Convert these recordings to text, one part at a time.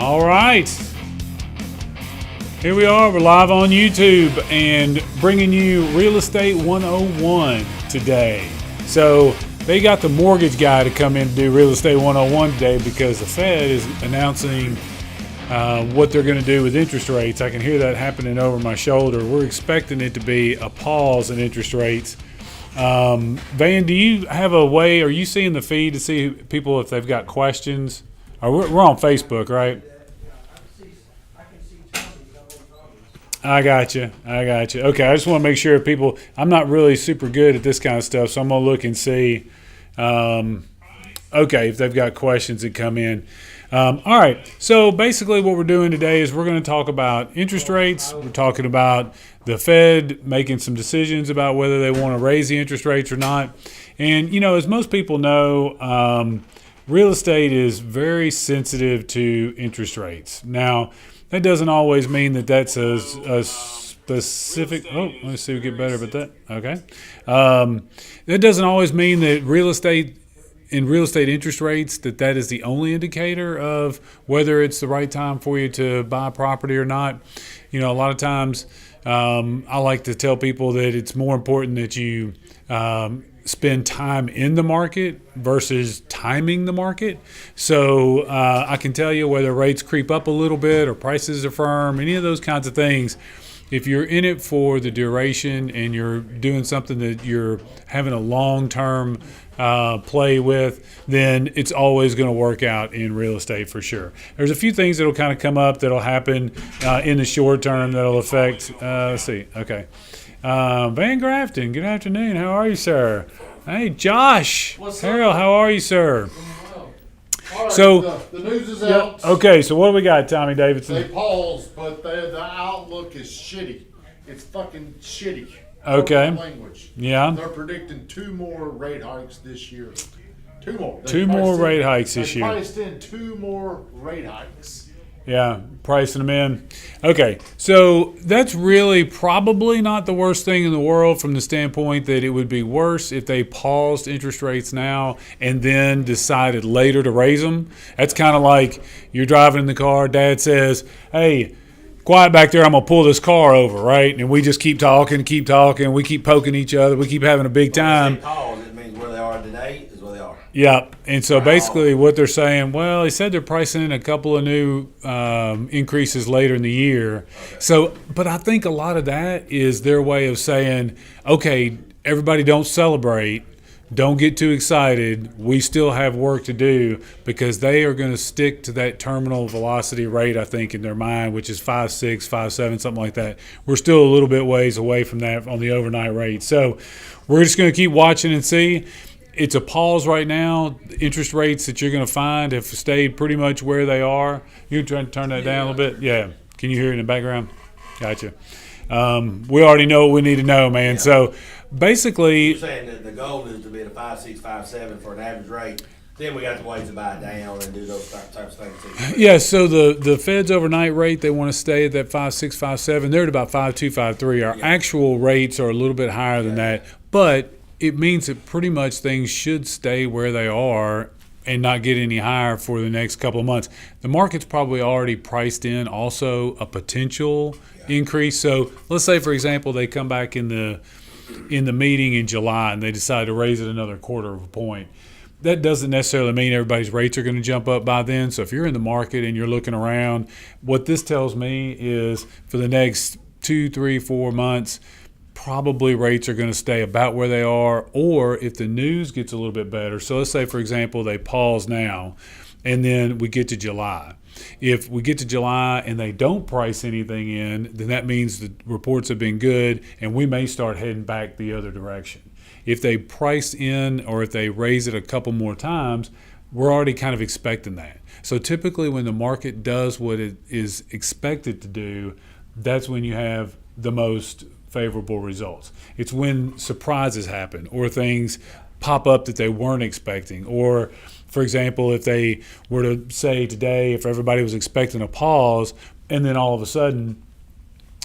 All right. Here we are. We're live on YouTube and bringing you Real Estate 101 today. So they got the mortgage guy to come in to do Real Estate 101 today because the Fed is announcing what they're going to do with interest rates. I can hear that happening over my shoulder. We're expecting it to be a pause in interest rates. Van, do you have a way, are you seeing the feed to see people if they've got questions? We're on Facebook, right? I got you. Okay, I just want to make sure people, I'm not really super good at this kind of stuff, so I'm going to look and see, if they've got questions that come in. All right, so basically what we're doing today is we're going to talk about interest rates. We're talking about the Fed making some decisions about whether they want to raise the interest rates or not. And, as most people know, real estate is very sensitive to interest rates. Now, that doesn't always mean that that's a specific. Oh, let's see if we get better about that. Okay. That doesn't always mean that real estate interest rates, that is the only indicator of whether it's the right time for you to buy a property or not. A lot of times I like to tell people that it's more important that you spend time in the market versus timing the market. So I can tell you whether rates creep up a little bit or prices are firm, any of those kinds of things. If you're in it for the duration and you're doing something that you're having a long-term play with, then it's always going to work out in real estate for sure. There's a few things that'll kind of come up that'll happen in the short term that'll affect. Let's see. Okay. Van Grafton, good afternoon. How are you, sir? Hey, Josh. Harold, how are you, sir? All right, so the news is out. Okay, so what do we got, Tommy Davidson? They paused, but the outlook is shitty. It's fucking shitty. Okay. Language. Yeah. They're predicting 2 more rate hikes this year. 2 more. Two more rate hikes this year. They priced in 2 more rate hikes. Yeah, pricing them in. Okay, so that's really probably not the worst thing in the world from the standpoint that it would be worse if they paused interest rates now and then decided later to raise them. That's kind of like you're driving in the car, Dad says, hey, quiet back there, I'm going to pull this car over, right? And we just keep talking, we keep poking each other, we keep having a big time. It means where they are today is where they are. Yeah, and so basically what they're saying, well, they said they're pricing in a couple of new increases later in the year. Okay. So, but I think a lot of that is their way of saying, okay, everybody don't celebrate, don't get too excited. We still have work to do because they are going to stick to that terminal velocity rate, I think, in their mind, which is 5.6, 5.7, something like that. We're still a little bit ways away from that on the overnight rate. So we're just going to keep watching and see. It's a pause right now. The interest rates that you're going to find have stayed pretty much where they are. You trying to turn that down a little bit? Yeah. Can you hear it in the background? Gotcha. We already know what we need to know, man. Yeah. So basically, you're saying that the goal is to be at a 5.6, 5.7 for an average rate. Then we got the ways to buy it down and do those types of things. Yeah, so the Fed's overnight rate, they want to stay at that 5.6, 5.7. They're at about 5.2, 5.3. Our actual rates are a little bit higher than that, but it means that pretty much things should stay where they are and not get any higher for the next couple of months. The market's probably already priced in also a potential increase. So let's say, for example, they come back in the meeting in July and they decide to raise it another quarter of a point. That doesn't necessarily mean everybody's rates are going to jump up by then. So if you're in the market and you're looking around, what this tells me is for the next 2, 3, 4 months, probably rates are going to stay about where they are, or if the news gets a little bit better. So let's say, for example, they pause now and then we get to July. If we get to July and they don't price anything in, then that means the reports have been good and we may start heading back the other direction. If they price in or if they raise it a couple more times, we're already kind of expecting that. So typically when the market does what it is expected to do, that's when you have the most favorable results. It's when surprises happen or things pop up that they weren't expecting. Or, for example, if they were to say today, if everybody was expecting a pause and then all of a sudden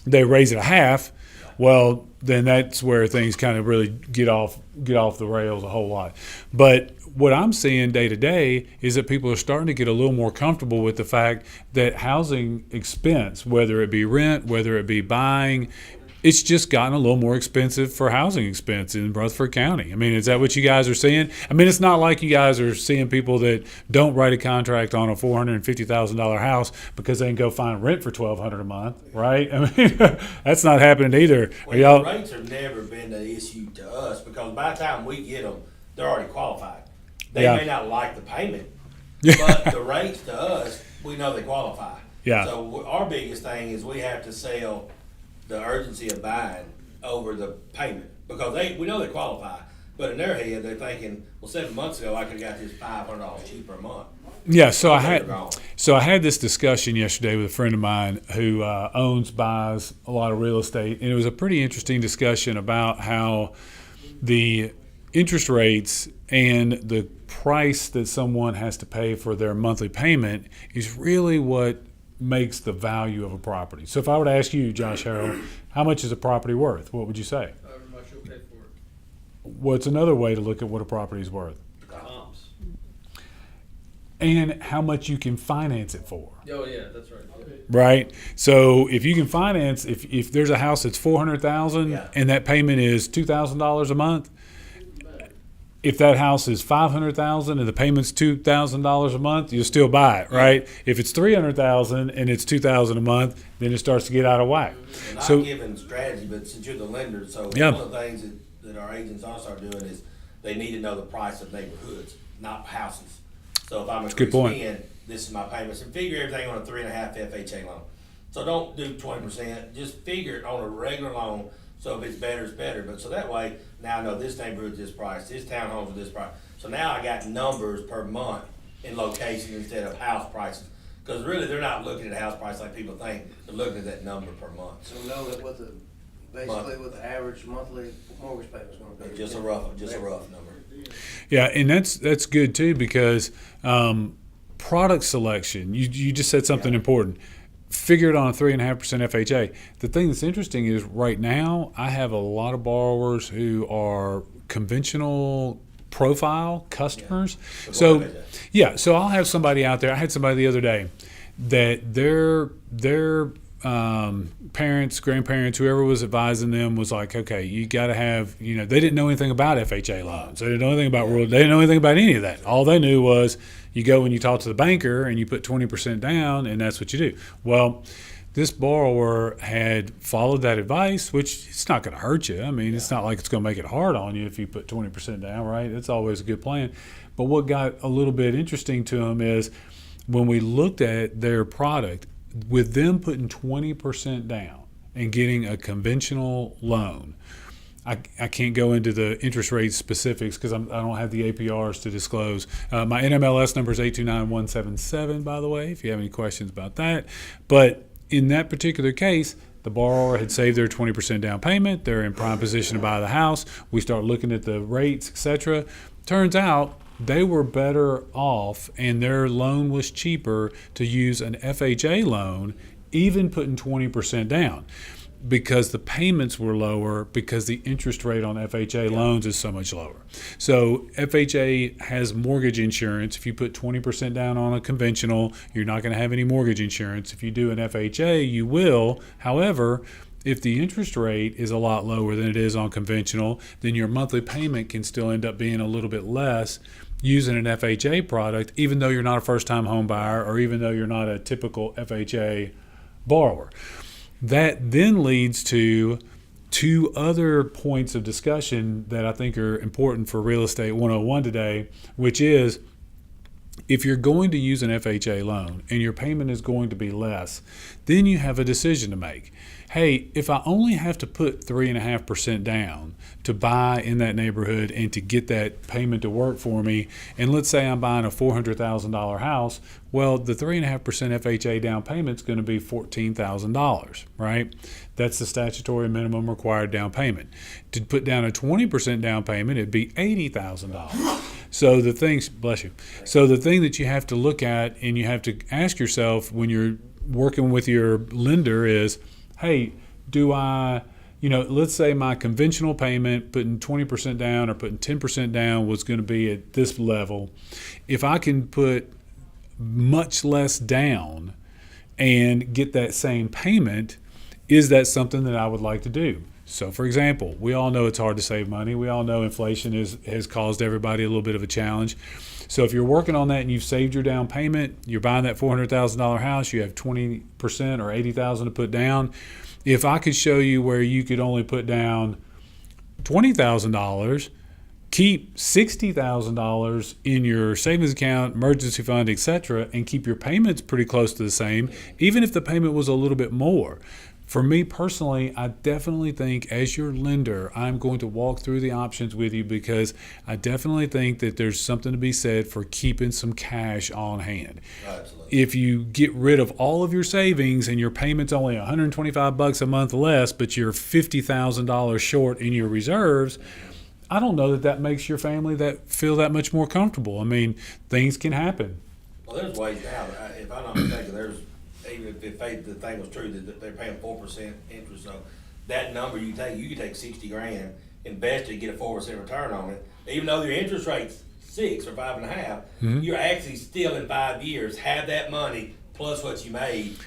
they raise it a half, well, then that's where things kind of really get off the rails a whole lot. But what I'm seeing day to day is that people are starting to get a little more comfortable with the fact that housing expense, whether it be rent, whether it be buying, it's just gotten a little more expensive for housing expense in Rutherford County. I mean, is that what you guys are seeing? I mean, it's not like you guys are seeing people that don't write a contract on a $450,000 house because they can go find rent for $1,200 a month, right? I mean, that's not happening either. Well, the rates have never been an issue to us because by the time we get them, they're already qualified. They may not like the payment, but the rates to us, we know they qualify. Yeah. So our biggest thing is we have to sell the urgency of buying over the payment because we know they qualify, but in their head they're thinking, well, 7 months ago I could have got this $500 cheaper a month. Yeah, so I had this discussion yesterday with a friend of mine who buys a lot of real estate, and it was a pretty interesting discussion about how the interest rates and the price that someone has to pay for their monthly payment is really what makes the value of a property. So if I were to ask you, Josh Harrell, how much is a property worth? What would you say? However much you'll pay for it. What's another way to look at what a property is worth? Comps. And how much you can finance it for. Oh yeah, that's right. Yeah. Right? So if you can finance, if there's a house that's $400,000 and that payment is $2,000 a month, if that house is $500,000 and the payment's $2,000 a month, you'll still buy it, right? If it's $300,000 and it's $2,000 a month, then it starts to get out of whack. And So, I'm giving strategy, but since you're the lender, so Yeah. one of the things that our agents also are doing is they need to know the price of neighborhoods, not houses. So if I'm a good point. this is my payments, and figure everything on a 3.5 FHA loan. So don't do 20%, just figure it on a regular loan. So if it's better, it's better. But so that way, now I know this neighborhood's this price, this townhome's this price. So now I got numbers per month in location instead of house prices. Because really, they're not looking at house price like people think. They're looking at that number per month. So know that what what the average monthly mortgage payment's gonna be. Just a rough number. yeah, and that's good too because product selection, you just said something important. Figure it on a 3.5% FHA. The thing that's interesting is right now I have a lot of borrowers who are conventional profile customers. So I'll have somebody out there. I had somebody the other day that their parents, grandparents, whoever was advising them was like, okay, you got to have, they didn't know anything about FHA loans. They didn't know anything about they didn't know anything about any of that. All they knew was you go and you talk to the banker and you put 20% down and that's what you do. Well, this borrower had followed that advice, which it's not going to hurt you. I mean, it's not like it's going to make it hard on you if you put 20% down, right? It's always a good plan. But what got a little bit interesting to him is when we looked at their product, with them putting 20% down and getting a conventional loan, I can't go into the interest rate specifics because I don't have the APRs to disclose. My NMLS number is 829177, by the way, if you have any questions about that. But in that particular case, the borrower had saved their 20% down payment. They're in prime position to buy the house. We start looking at the rates, etc. Turns out they were better off and their loan was cheaper to use an FHA loan, even putting 20% down, because the payments were lower because the interest rate on FHA loans is so much lower. So FHA has mortgage insurance. If you put 20% down on a conventional, you're not going to have any mortgage insurance. If you do an FHA, you will. However, if the interest rate is a lot lower than it is on conventional, then your monthly payment can still end up being a little bit less using an FHA product, even though you're not a first-time home buyer or even though you're not a typical FHA borrower. That then leads to two other points of discussion that I think are important for Real Estate 101 today, which is if you're going to use an FHA loan and your payment is going to be less, then you have a decision to make. Hey, if I only have to put 3.5% down to buy in that neighborhood and to get that payment to work for me, and let's say I'm buying a $400,000 house, well, the 3.5% FHA down payment is going to be $14,000, right? That's the statutory minimum required down payment. To put down a 20% down payment, it'd be $80,000. So the things, bless you. So the thing that you have to look at and you have to ask yourself when you're working with your lender is, hey, do I let's say my conventional payment, putting 20% down or putting 10% down, was going to be at this level. If I can put much less down and get that same payment, is that something that I would like to do? So, for example, we all know it's hard to save money. We all know inflation has caused everybody a little bit of a challenge. So if you're working on that and you've saved your down payment, you're buying that $400,000 house, you have 20% or $80,000 to put down. If I could show you where you could only put down $20,000, keep $60,000 in your savings account, emergency fund, etc., and keep your payments pretty close to the same, even if the payment was a little bit more. For me personally, I definitely think as your lender, I'm going to walk through the options with you, because I definitely think that there's something to be said for keeping some cash on hand. Absolutely. If you get rid of all of your savings and your payment's only $125 a month less, but you're $50,000 short in your reserves, I don't know that makes your family feel that much more comfortable. I mean, things can happen. Well, there's ways now. If I'm not mistaken, there's, even if the thing was true that they're paying 4% interest, so that number you could take 60 grand, invest it, get a 4% return on it. Even though your interest rate's 6 or 5.5, you're actually still in 5 years have that money plus what you made.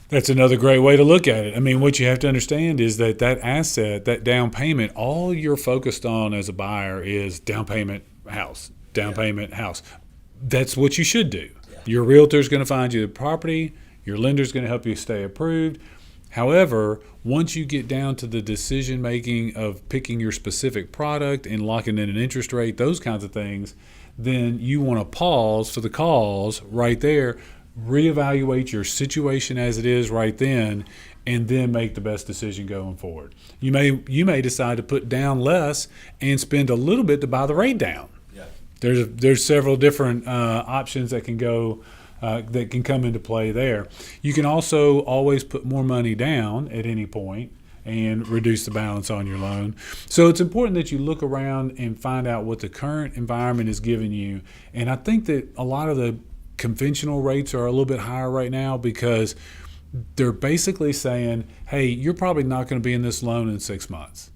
That's another great way to look at it. I mean, what you have to understand is that asset, that down payment, all you're focused on as a buyer is down payment, house, down payment, house. That's what you should do. Yeah. Your realtor's going to find you the property. Your lender's going to help you stay approved. However, once you get down to the decision making of picking your specific product and locking in an interest rate, those kinds of things, then you want to pause for the cause right there, reevaluate your situation as it is right then, and then make the best decision going forward. You may decide to put down less and spend a little bit to buy the rate down. Yeah. There's several different options that can go. That can come into play there. You can also always put more money down at any point and reduce the balance on your loan. So it's important that you look around and find out what the current environment is giving you. And I think that a lot of the conventional rates are a little bit higher right now, because they're basically saying, hey, you're probably not going to be in this loan in 6 months.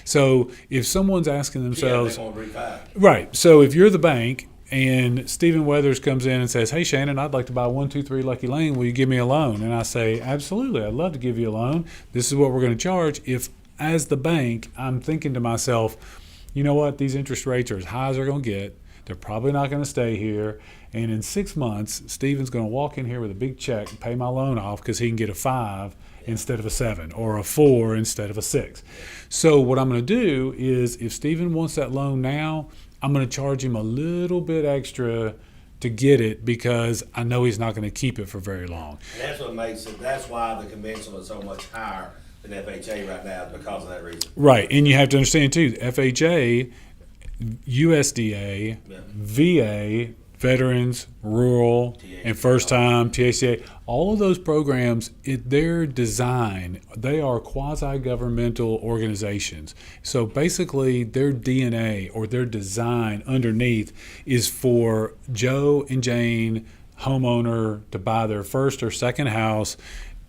So if someone's asking themselves, they won't refi. Right. So if you're the bank, and Stephen Weathers comes in and says, hey, Shannon, I'd like to buy 123 Lucky Lane. Will you give me a loan? And I say, absolutely. I'd love to give you a loan. This is what we're going to charge. If, as the bank, I'm thinking to myself, you know what? These interest rates are as high as they're going to get. They're probably not going to stay here. And in 6 months, Stephen's going to walk in here with a big check and pay my loan off because he can get a 5 instead of a 7, or a 4 instead of a 6. So what I'm going to do is, if Stephen wants that loan now, I'm going to charge him a little bit extra to get it, because I know he's not going to keep it for very long. And that's what makes it. That's why the conventional is so much higher than FHA right now, because of that reason. Right, and you have to understand too, FHA, USDA, VA, Veterans, Rural, and First Time, TACA, all of those programs, their design, they are quasi-governmental organizations. So basically their DNA or their design underneath is for Joe and Jane, homeowner, to buy their first or second house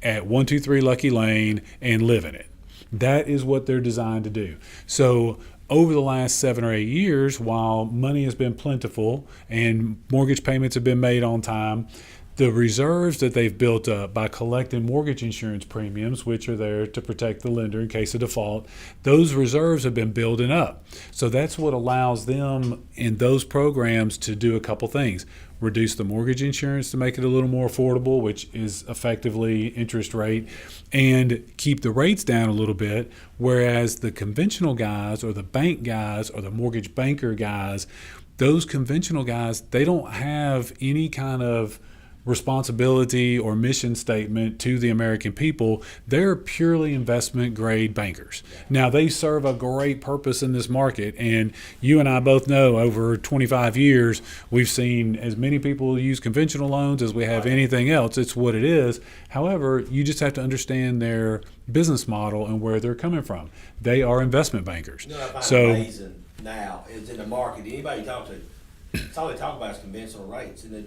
at 123 Lucky Lane and live in it. That is what they're designed to do. So over the last 7 or 8 years, while money has been plentiful and mortgage payments have been made on time, the reserves that they've built up by collecting mortgage insurance premiums, which are there to protect the lender in case of default, those reserves have been building up. So that's what allows them in those programs to do a couple things. Reduce the mortgage insurance to make it a little more affordable, which is effectively interest rate, and keep the rates down a little bit, whereas the conventional guys or the bank guys or the mortgage banker guys, those conventional guys, they don't have any kind of responsibility or mission statement to the American people. They're purely investment grade bankers. Now, they serve a great purpose in this market, and you and I both know over 25 years we've seen as many people use conventional loans as we have anything else. It's what it is. However, you just have to understand their business model and where they're coming from. They are investment bankers. You know, I find So amazing now is in the market. Anybody you talk to, it's all they talk about is conventional rates. And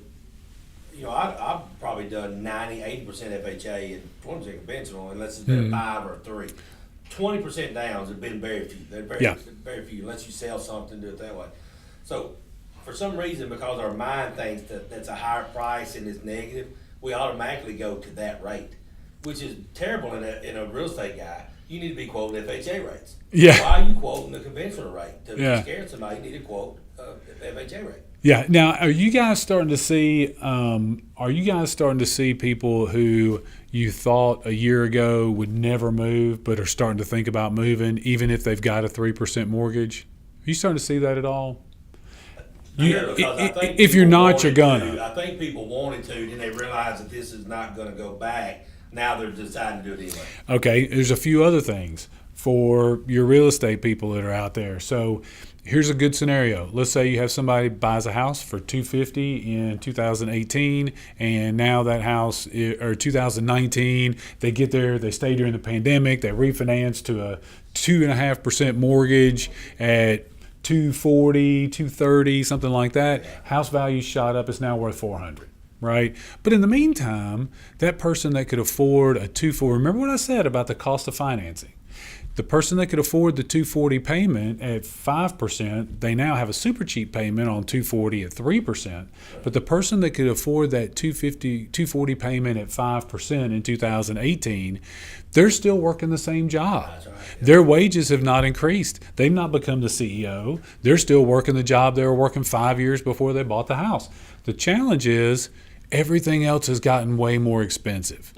I've probably done 90, 80% FHA and 20% conventional, unless it's been a 5 or a 3. 20% downs have been very few. They're Yeah. very few, unless you sell something, do it that way. So, for some reason, because our mind thinks that that's a higher price and it's negative, we automatically go to that rate, which is terrible in a real estate guy. You need to be quoting FHA rates. Yeah. Why are you quoting the conventional rate? To Yeah. scare somebody, you need to quote FHA rate. Yeah. Now, are you guys starting to see? People who you thought a year ago would never move, but are starting to think about moving, even if they've got a 3% mortgage? Are you starting to see that at all? Yeah, because I think If you're people not, you're wanted gonna. I think people wanted to, then they realized that this is not going to go back. Now they're deciding to do it anyway. Okay. There's a few other things for your real estate people that are out there. So here's a good scenario. Let's say you have somebody buys a house for $250 in 2018, and now that house, or 2019, they get there, they stay during the pandemic, they refinance to a 2.5% mortgage at 240, 230, something like that. House value shot up, it's now worth 400. Right. But in the meantime, that person that could afford a 240, remember what I said about the cost of financing? The person that could afford the 240 payment at 5%, they now have a super cheap payment on 240 at 3%. But the person that could afford that 240 payment at 5% in 2018, they're still working the same job. That's right. Their wages have not increased. They've not become the CEO. They're still working the job they were working 5 years before they bought the house. The challenge is everything else has gotten way more expensive.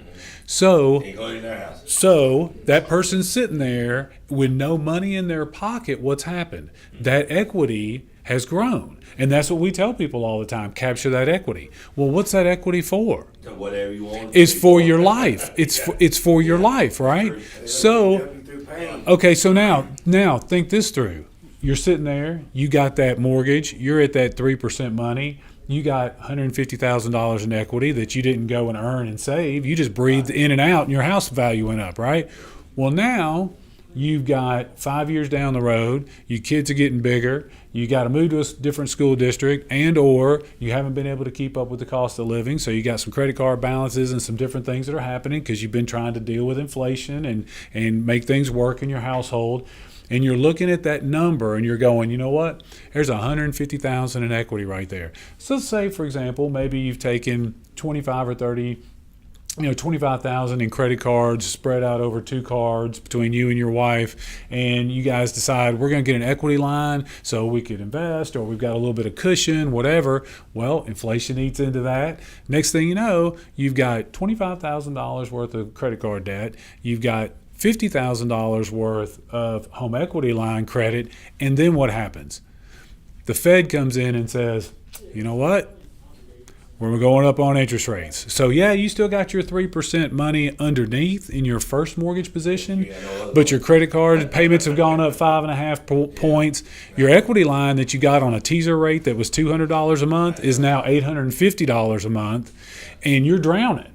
So Including their houses. So that person's sitting there with no money in their pocket. What's happened? That equity has grown. And that's what we tell people all the time. Capture that equity. Well, what's that equity for? So whatever you want. It's for your life. It's for your life, right? So, Help you through pain. okay, so now think this through. You're sitting there, you got that mortgage, you're at that 3% money. You got $150,000 in equity that you didn't go and earn and save. You just breathed in and out, and your house value went up, right? Well, now you've got 5 years down the road. Your kids are getting bigger. You got to move to a different school district, and/or you haven't been able to keep up with the cost of living. So you got some credit card balances and some different things that are happening because you've been trying to deal with inflation and make things work in your household. And you're looking at that number and you're going, you know what? There's $150,000 in equity right there. So let's say, for example, maybe you've taken 25 or 30, $25,000 in credit cards spread out over 2 cards between you and your wife, and you guys decide we're going to get an equity line so we could invest, or we've got a little bit of cushion, whatever. Well, inflation eats into that. Next thing you know, you've got $25,000 worth of credit card debt. You've got $50,000 worth of home equity line credit, and then what happens? The Fed comes in and says, you know what? We're going up on interest rates. So yeah, you still got your 3% money underneath in your first mortgage position, but your credit card payments have gone up 5.5 points. Your equity line that you got on a teaser rate that was $200 a month is now $850 a month, and you're drowning.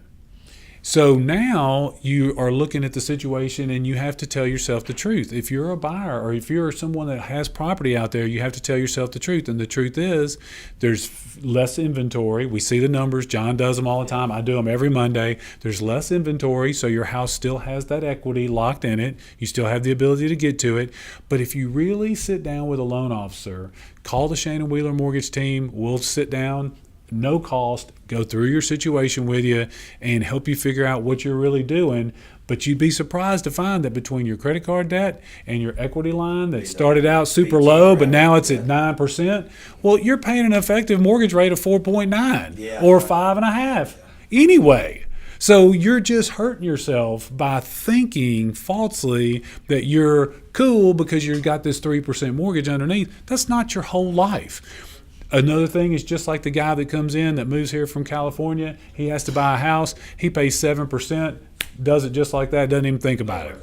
So now you are looking at the situation and you have to tell yourself the truth. If you're a buyer or if you're someone that has property out there, you have to tell yourself the truth. And the truth is there's less inventory. We see the numbers. John does them all the time. I do them every Monday. There's less inventory, so your house still has that equity locked in it. You still have the ability to get to it. But if you really sit down with a loan officer, call the Shannon Wheeler Mortgage Team. We'll sit down, no cost, go through your situation with you and help you figure out what you're really doing. But you'd be surprised to find that between your credit card debt and your equity line that started out super low, but now it's at 9%, well, you're paying an effective mortgage rate of 4.9 or 5.5 anyway. So you're just hurting yourself by thinking falsely that you're cool because you've got this 3% mortgage underneath. That's not your whole life. Another thing is just like the guy that comes in that moves here from California, he has to buy a house, he pays 7%, does it just like that, doesn't even think about it.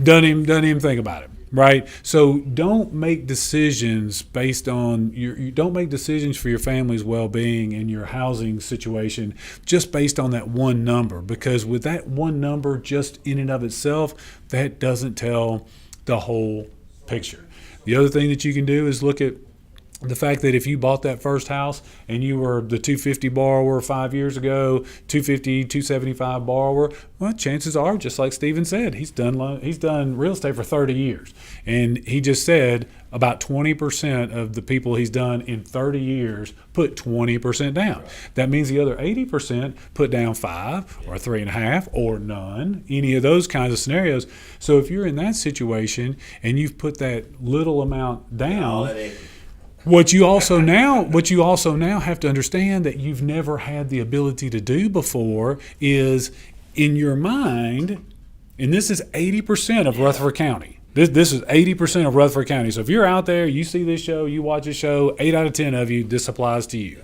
Doesn't even think about it, right? So don't make decisions based on you don't make decisions for your family's well-being and your housing situation just based on that one number, because with that one number just in and of itself, that doesn't tell the whole picture. The other thing that you can do is look at The fact that if you bought that first house and you were the 250 borrower 5 years ago, 250, 275 borrower, well, chances are, just like Steven said, he's done real estate for 30 years. And he just said about 20% of the people he's done in 30 years put 20% down. Right. That means the other 80% put down 5 or 3.5 or none, any of those kinds of scenarios. So if you're in that situation and you've put that little amount down, what you also now have to understand that you've never had the ability to do before is in your mind, and this is 80% of Rutherford County. This is 80% of Rutherford County. So if you're out there, you see this show, you watch this show, 8 out of 10 of you, this applies to you.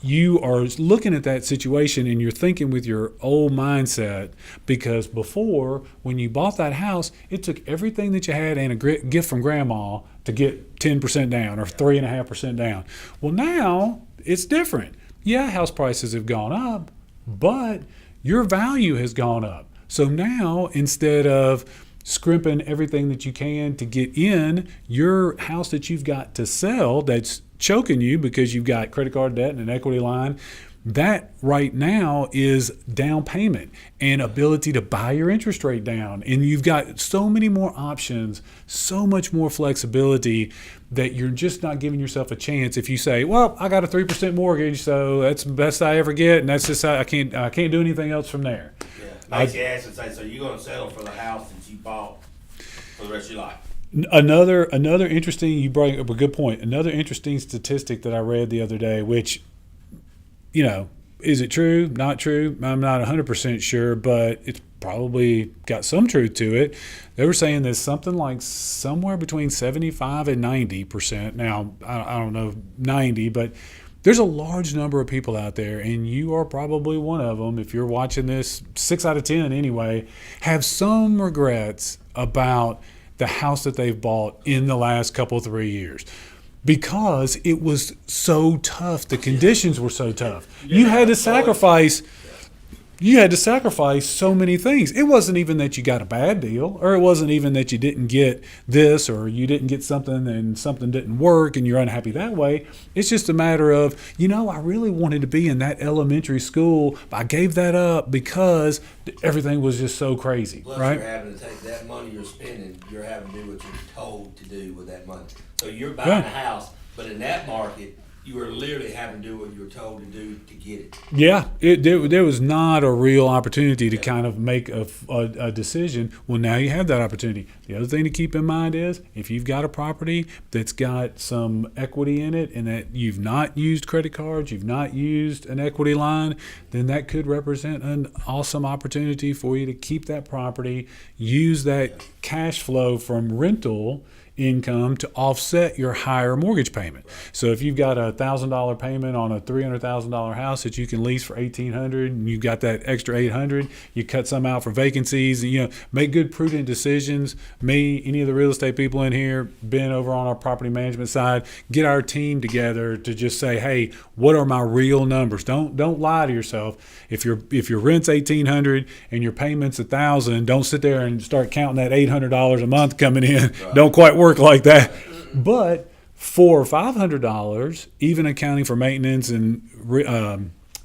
You are looking at that situation and you're thinking with your old mindset, because before, when you bought that house, it took everything that you had and a gift from grandma to get 10% down or 3.5% down. Well, now it's different. Yeah, house prices have gone up, but your value has gone up. So now, instead of scrimping everything that you can to get in, your house that you've got to sell that's choking you because you've got credit card debt and an equity line, that right now is down payment and ability to buy your interest rate down. And you've got so many more options, so much more flexibility, that you're just not giving yourself a chance if you say, well, I got a 3% mortgage, so that's the best I ever get, and that's just I can't do anything else from there. Yeah. Makes you ask and say, so you're going to settle for the house that you bought for the rest of your life? Another interesting, you bring up a good point. Another interesting statistic that I read the other day, which, is it true? Not true? I'm not 100% sure, but it's probably got some truth to it. They were saying there's something like somewhere between 75 and 90%. Now, I don't know 90, but there's a large number of people out there, and you are probably one of them. If you're watching this, 6 out of 10 anyway, have some regrets about the house that they've bought in the last couple, 3 years. Because it was so tough. The conditions were so tough. You had to sacrifice so many things. It wasn't even that you got a bad deal, or it wasn't even that you didn't get this, or you didn't get something and something didn't work and you're unhappy that way. It's just a matter of, I really wanted to be in that elementary school, but I gave that up because everything was just so crazy. Plus, right? You're having to take that money you're spending, you're having to do what you're told to do with that money. So you're buying a house, but in that market, you were literally having to do what you were told to do to get it. Yeah, there was not a real opportunity to kind of make a decision. Well, now you have that opportunity. The other thing to keep in mind is if you've got a property that's got some equity in it and that you've not used credit cards, you've not used an equity line, then that could represent an awesome opportunity for you to keep that property, use that cash flow from rental income to offset your higher mortgage payment. So if you've got $1,000 payment on a $300,000 house that you can lease for $1,800, and you've got that extra $800, you cut some out for vacancies. And, make good, prudent decisions. Me, any of the real estate people in here, been over on our property management side, get our team together to just say, hey, what are my real numbers? Don't lie to yourself. If your rent's $1,800 and your payment's $1,000, don't sit there and start counting that $800 a month coming in. Right. Don't quite work like that. But $400 or $500, even accounting for maintenance and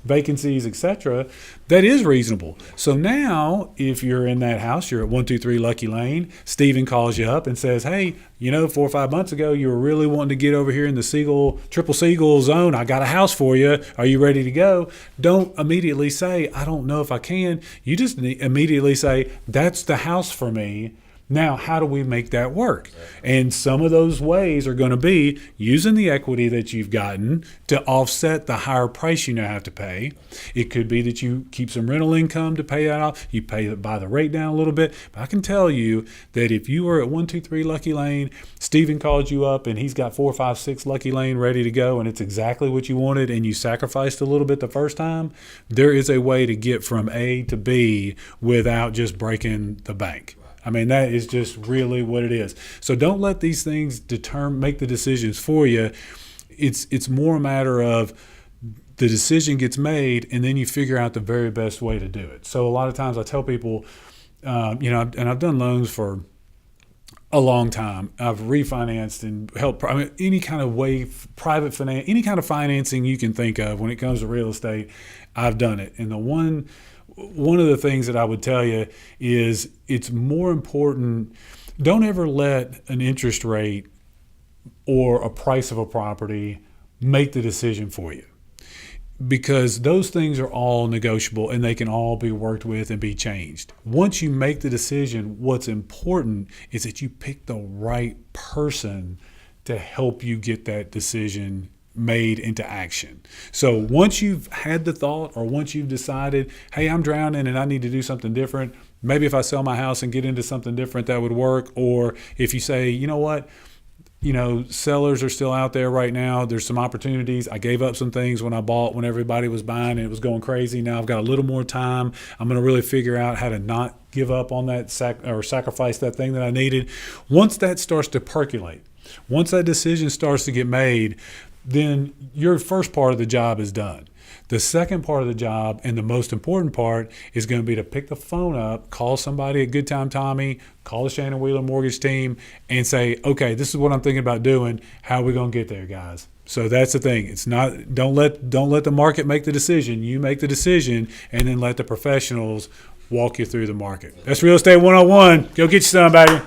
vacancies, etc., that is reasonable. So now, if you're in that house, you're at 123 Lucky Lane, Steven calls you up and says, hey, 4 or 5 months ago, you were really wanting to get over here in the triple Seagull zone. I got a house for you. Are you ready to go? Don't immediately say, I don't know if I can. You just immediately say, that's the house for me. Now, how do we make that work? And some of those ways are going to be using the equity that you've gotten to offset the higher price you now have to pay. It could be that you keep some rental income to pay that off. You buy the rate down a little bit. But I can tell you that if you were at 123 Lucky Lane, Steven called you up and he's got 4, 5, 6 Lucky Lane ready to go, and it's exactly what you wanted, and you sacrificed a little bit the first time, there is a way to get from A to B without just breaking the bank. I mean, that is just really what it is. So don't let these things make the decisions for you. It's more a matter of the decision gets made, and then you figure out the very best way to do it. So a lot of times I tell people, and I've done loans for a long time. I've refinanced and helped. I mean, any kind of way, private finance, any kind of financing you can think of when it comes to real estate, I've done it. And the one of the things that I would tell you is it's more important. Don't ever let an interest rate or a price of a property make the decision for you, because those things are all negotiable and they can all be worked with and be changed. Once you make the decision, what's important is that you pick the right person to help you get that decision made into action. So once you've had the thought, or once you've decided, hey, I'm drowning and I need to do something different, maybe if I sell my house and get into something different, that would work. Or if you say, you know what, sellers are still out there right now. There's some opportunities. I gave up some things when I bought, when everybody was buying and it was going crazy. Now I've got a little more time. I'm going to really figure out how to not give up on that sacrifice that thing that I needed. Once that starts to percolate, once that decision starts to get made, then your first part of the job is done. The second part of the job, and the most important part, is going to be to pick the phone up, call somebody at Good Time Tommy, call the Shannon Wheeler Mortgage team, and say, okay, this is what I'm thinking about doing. How are we going to get there, guys? So that's the thing. It's not, don't let the market make the decision. You make the decision, and then let the professionals walk you through the market. That's Real Estate 101. Go get you some, baby.